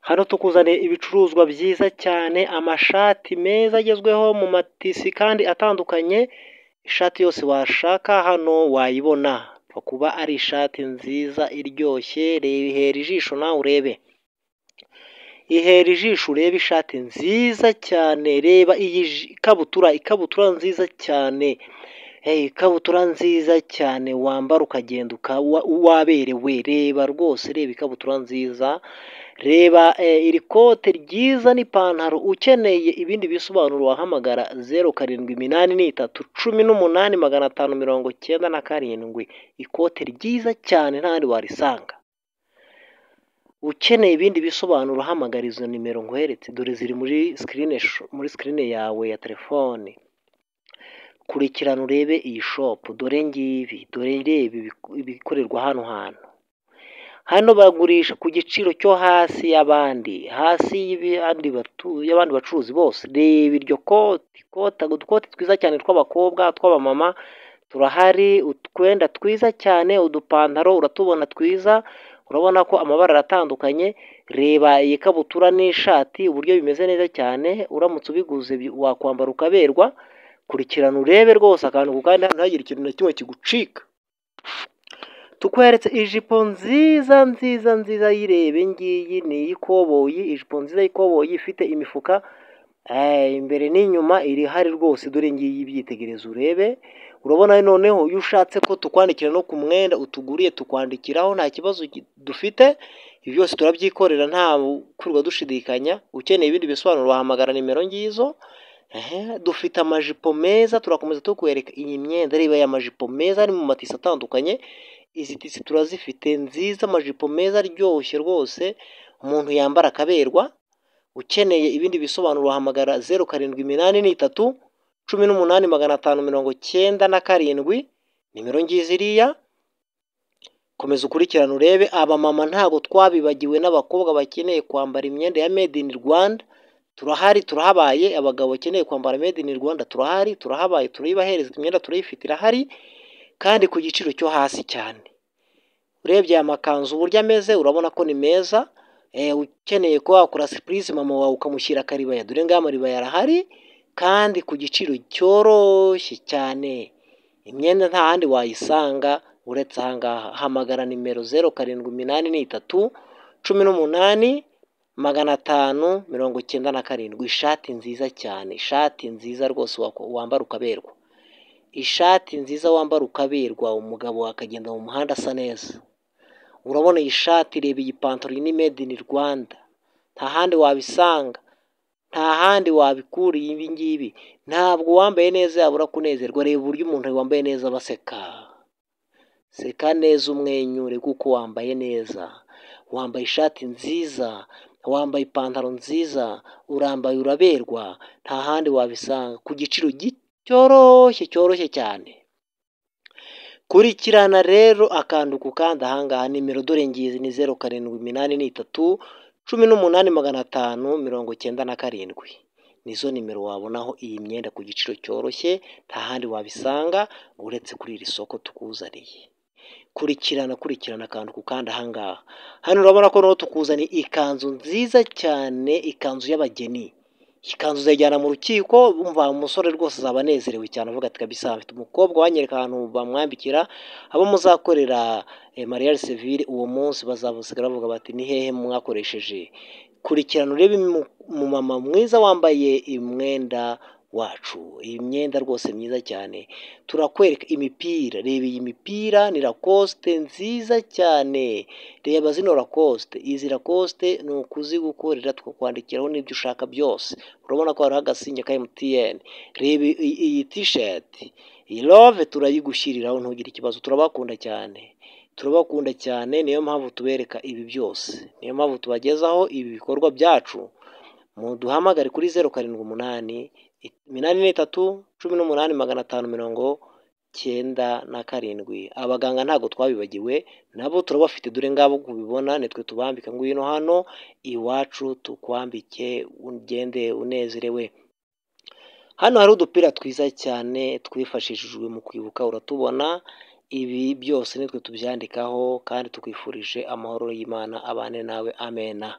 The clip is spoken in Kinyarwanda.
Hano tukuzaniye ibicuruzwa byiza cyane, amashati meza agezweho mu matisi kandi atandukanye, ishati yose washaka hano wayibona, pfa kuba ari ishati nziza iryoshye, ihera ijisho nawe urebe, ihera ijisho urebe ishati nziza cyane, reba iyi ikabutura nziza cyane, ikabutura nziza cyane wambara ukagenda waberewe, reba rwose, reba ikabutura nziza, reba iri kote ryiza n'ipantaro. Ukeneye ibindi bisobanuro wahamagara 0783180597, ikote ryiza cyane ntahandi warisanga. Ukeneye ibindi bisobanuro hamagara izo nimero nkweretse, dore ziri muri screen yawe ya telefone. Kurikirana urebe iyi shop, dore ngibi, dore reba ibikorerwa hano hantu. Hano bagurisha ku giciro cyo hasi y'abandi, hasi y'abandi bacuruzi bose. Reba iryo udukote twiza cyane tw'abakobwa, tw'abamama turahari, utwenda twiza cyane, udupantaro uratubona twiza, urabona ko amabara aratandukanye. Reba iyi kabutura n'ishati uburyo bimeze neza cyane, uramutse ubiguze wakwambara ukaberwa. Kurikirana urebe rwose akantu kandi ntihagire ikintu na kimwe kigucika. Tukweretse ijipo nziza nziza nziza, yirebe ngiyi ni iy'ikoboyi, ijipo nziza y'ikoboyi ifite imifuka imbere n'inyuma, iri hari rwose, dore ngiyi byitegereza urebe. Urabona noneho iyo ushatse ko tukwandikira no ku mwenda utuguriye tukwandikiraho, nta kibazo dufite, ibi byose turabyikorera nta kurwa dushidikanya. Ukeneye ibindi bisobanuro wahamagara nimero ngizo. Dufite amajipo meza, turakomeza tukwereka iyi myenda, reba aya majipo meza ari mu matisi atandukanye. Izi tisi turazifite nziza, amajipo meza aryoshye rwose, umuntu yambara akaberwa. Ukeneye ibindi bisobanuro wahamagara 0783180597, nimero ngiziriya. Komeza ukurikirane urebe. Abamama ntago twabibagiwe, n'abakobwa bakeneye kwambara imyenda ya made in Rwanda turahari, turahabaye. Abagabo bakeneye kwambara made in Rwanda turahari, turahabaye, turibahereza imyenda, turayifite, irahari kandi ku giciro cyo hasi cyane. Urebye aya makanzu uburyo ameze urabona ko ni meza. Ukeneye ko wakora surprise mama wawe ukamushyira akaribaya, dore ngaha amaribaya yarahari kandi ku giciro cyoroshye cyane. Imyenda nta handi wayisanga uretse aha ngaha. Hamagara nimero 0783180597. Ishati nziza cyane, ishati nziza rwose wambara ukaberwa, ishati nziza wambara ukaberwa, umugabo akagenda mu muhanda asa neza. Urabona iyi shati, reba iyi pantaro, ni made in Rwanda, nta handi wabisanga, nta handi wabikura. Ibi ngibi ntabwo wambaye neza yabura kunezerwa. Reba uburyo umuntu wambaye neza baseka, seka neza umwenyure kuko wambaye neza, wambaye ishati nziza, wambaye ipantaro nziza, urambaye uraberwa, nta handi wabisanga ku giciro cyoroshye cyane. Kurikirana rero akantu ku kandi ahangaha, nimero dore ngizi ni 0783180597, nizo nimero wabonaho iyi myenda ku giciro cyoroshye, nta handi wabisanga uretse kuri iri soko tukuzaniye. Kurikirana akantu ku kandi ahangaha. Hano urabona ko naho tukuzaniye ikanzu nziza cyane, ikanzu y'abageni. Ikanzu uzajyana mu rukiko, umva umusore rwose azaba anezerewe cyane, avuga ati kabisa afite umukobwa wanyereka ahantu bamwambikira, abo muzakorera mariage civile uwo munsi bazavusigara bavuga bati ni hehe mwakoresheje. Kurikirana urebe umumama mwiza wambaye imwenda wacu, iyi myenda rwose myiza cyane. Turakwereka imipira, reba iyi mipira ni Lacoste nziza cyane, reba zino Lacoste. Izi Lacoste ni ukuzigukorera tukakwandikiraho n'ibyo ushaka byose. Urabona ko hariho agasinye ka MTN. Reba iyi t-shirt, iyi love turayigushyiriraho ntugire ikibazo. Turabakunda cyane, niyo mpamvu tubereka ibi byose, niyo mpamvu tubagezaho ibi bikorwa byacu. Muduhamagare kuri 0783180597. Abaganga ntago twabibagiwe, nabo turabafite, dore ngabo kubibona, nitwe tubambika. Ngwino hano iwacu tukwambike ugende unezerewe. Hano hari udupira twiza cyane twifashishijwe mu kwibuka, uratubona. Ibi byose nitwe tubyandikaho kandi tukwifurije amahoro y'Imana abane nawe, amena.